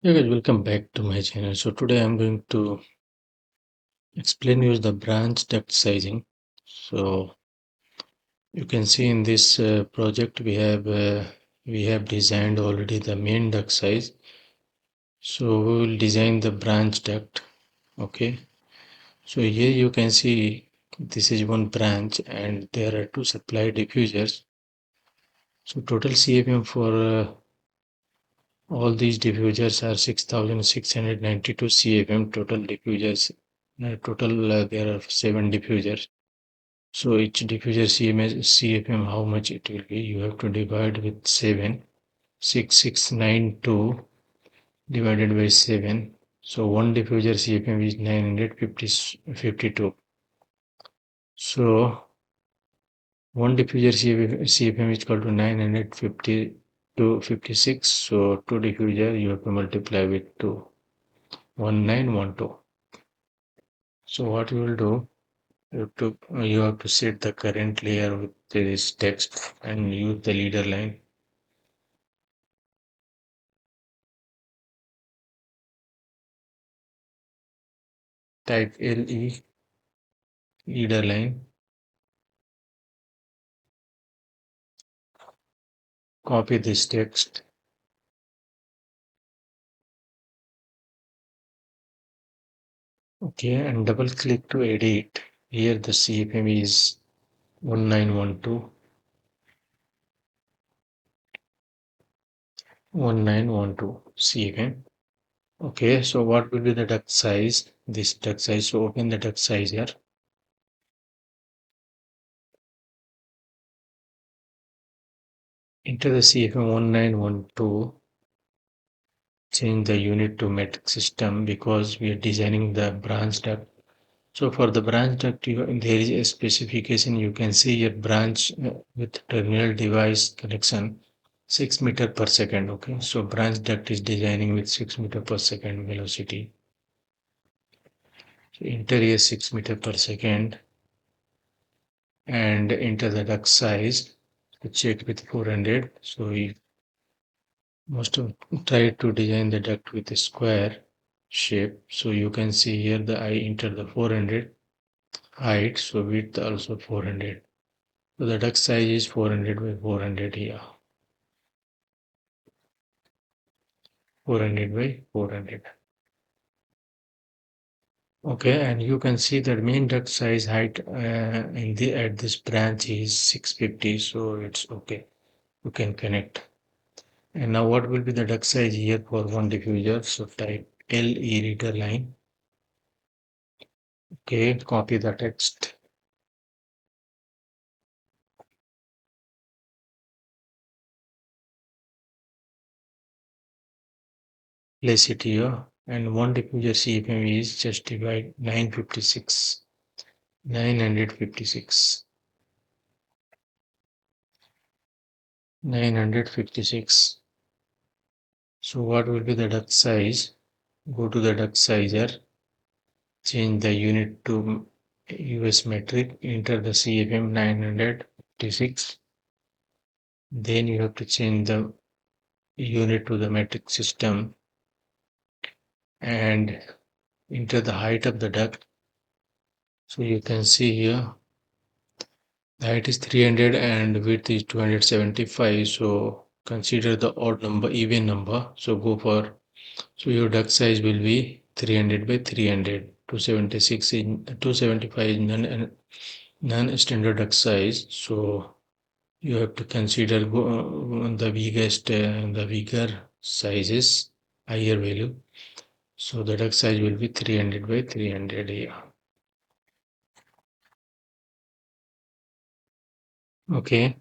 Hey guys, welcome back to my channel. So today I'm going to explain you the branch duct sizing. So you can see in this project we have designed already the main duct size. So we will design the branch duct. Okay. So here you can see this is one branch and there are two supply diffusers. So total CFM for all these diffusers are 6,692 CFM total diffusers. There are seven diffusers. So each diffuser CFM, how much it will be? You have to divide with 7. 6692 divided by 7. So one diffuser CFM is 952. So one diffuser CFM is equal to 950 to 56. So two diffuser you have to multiply with 2. 1912. So what you will do, you have to set the current layer with this text and use the leader line. Type LE leader line. Copy this text. Okay, and double click to edit. Here the CFM is 1912. 1912 CFM. Okay, so what will be the duct size? This duct size. So open the duct size here. Enter the CFM 1912. Change the unit to metric system because we are designing the branch duct. So for the branch duct, there is a specification. You can see your branch with terminal device connection 6 meter per second. Okay, so branch duct is designing with 6 meter per second velocity. So enter here 6 meter per second and enter the duct size. So check with 400. So we must have tried to design the duct with a square shape. So you can see here the I enter the 400 height. So width also 400. So the duct size is 400 by 400 here. 400 by 400. Okay, and you can see that main duct size height at this branch is 650, so it's okay. You can connect. And now what will be the duct size here for one diffuser? So type LE reader line. Okay, copy the text. Place it here. And one diffuser CFM is just divide 956. 956. 956. So what will be the duct size? Go to the duct sizer, change the unit to US metric, enter the CFM 956. Then you have to change the unit to the metric system and enter the height of the duct. So you can see here the height is 300 and width is 275. So consider the odd number, even number. So go for, so your duct size will be 300 by 300. 276 in 275 is non-standard duct size. So you have to consider the bigger sizes, higher value. So the duct size will be 300 by 300 here. Okay.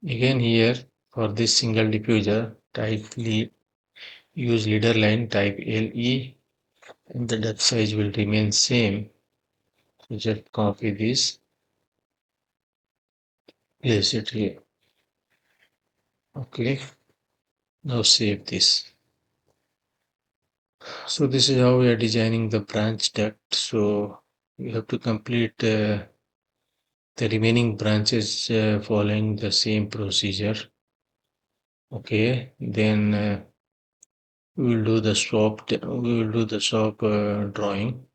Again here for this single diffuser, use leader line type LE and the duct size will remain same. So just copy this, place it here. Okay. Now save this. So this is how we are designing the branch duct. So you have to complete the remaining branches following the same procedure. Okay, then We will do the we will do the shop drawing.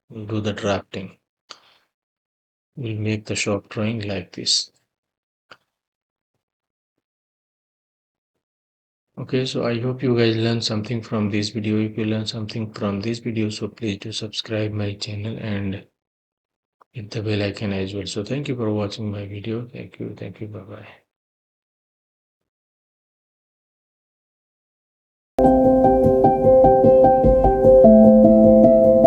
We'll do the drafting. We'll make the shop drawing like this. Okay, so I hope you guys learned something from this video. If you learned something from this video, so please do subscribe my channel and hit the bell icon as well. So thank you for watching my video. Thank you. Bye bye.